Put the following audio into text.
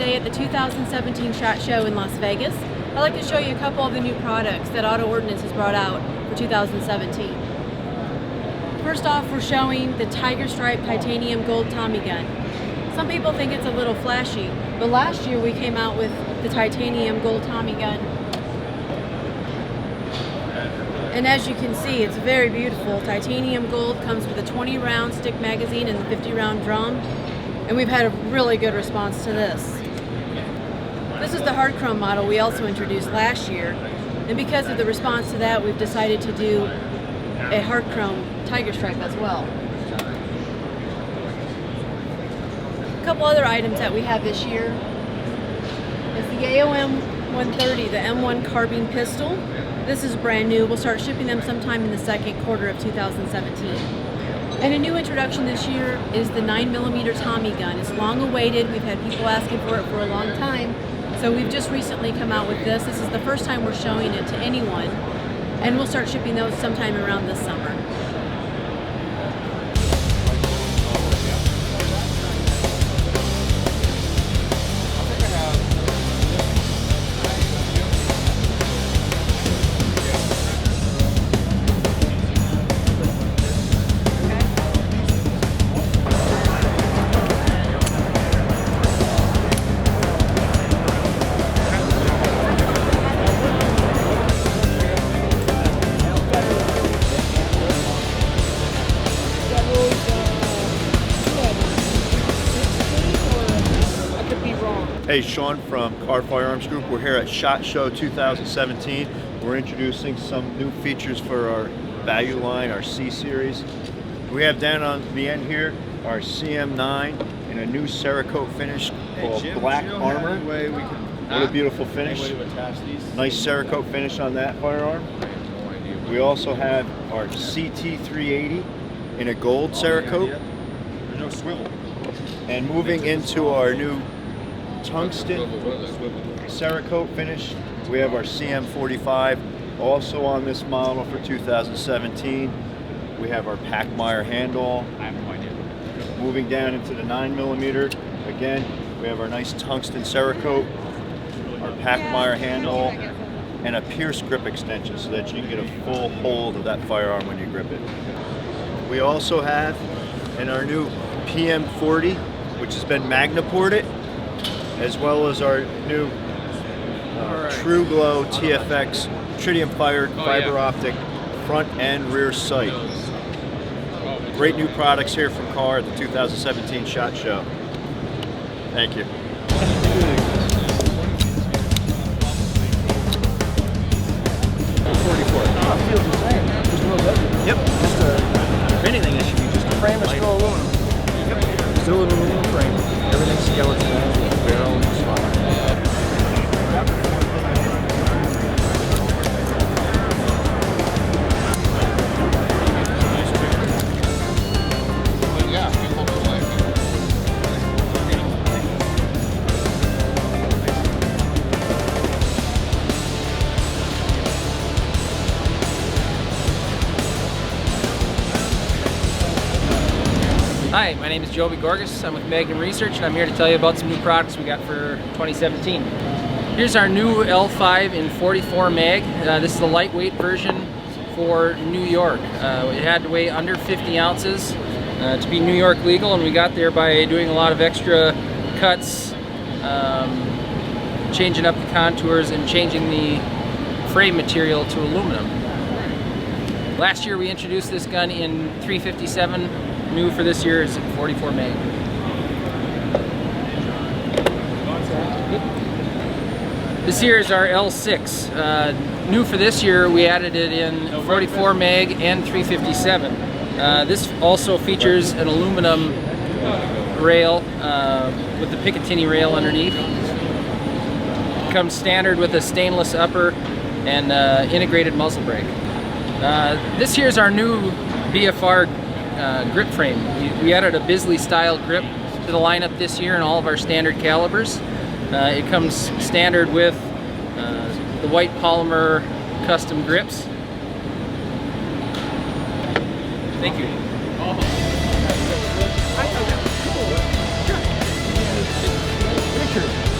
today at the 2017 SHOT Show in Las Vegas. I'd like to show you a couple of the new products that Auto-Ordnance has brought out for 2017. First off, we're showing the Tiger Stripe Titanium Gold Tommy Gun. Some people think it's a little flashy, but last year we came out with the Titanium Gold Tommy Gun. And as you can see, it's very beautiful. Titanium gold, comes with a 20-round stick magazine and the 50-round drum. And we've had a really good response to this. This is the hard chrome model we also introduced last year. And because of the response to that, we've decided to do a hard chrome Tiger Stripe as well. A couple other items that we have this year is the AOM 130, the M1 carbine pistol. This is brand new. We'll start shipping them sometime in the second quarter of 2017. And a new introduction this year is the 9mm Tommy gun. It's long awaited. We've had people asking for it for a long time. So we've just recently come out with this. This is the first time we're showing it to anyone. And we'll start shipping those sometime around this summer. Hey, Sean from Kahr Firearms Group. We're here at SHOT Show 2017. We're introducing some new features for our value line, our C series. We have down on the end here our CM9 in a new Cerakote finish called Black Armor. What a beautiful finish. Nice Cerakote finish on that firearm. We also have our CT380 in a gold Cerakote. There's no swivel. And moving into our new tungsten Cerakote finish, we have our CM45 also on this model for 2017. We have our Pachmeyer handle. I have no idea. Moving down into the 9mm, again we have our nice tungsten Cerakote, our Pachmeyer handle, and a pierce grip extension so that you can get a full hold of that firearm when you grip it. We also have in our new PM40, which has been Magnum ported, as well as our new True Glow TFX tritium fired fiber optic front and rear sight. Great new products here from Kahr at the 2017 SHOT Show. Thank you. Yep. If anything, it should be just a frame is still aluminum. Yep. Still an aluminum frame. Everything's skeleton. Barrel is fine. Hi, my name is Joby Gorgas. I'm with Magnum Research and I'm here to tell you about some new products we got for 2017. Here's our new L5 in 44 mag. This is the lightweight version for New York. It had to weigh under 50 ounces to be New York legal, and we got there by doing a lot of extra cuts, changing up the contours and changing the frame material to aluminum. Last year we introduced this gun in 357. New for this year is 44 mag. This here is our L6. New for this year, we added it in 44 mag and 357. This also features an aluminum rail with the Picatinny rail underneath. It comes standard with a stainless upper and integrated muzzle brake. This here's our new BFR grip frame. We added a Bisley style grip to the lineup this year in all of our standard calibers. It comes standard with the white polymer custom grips. Thank you. Richard.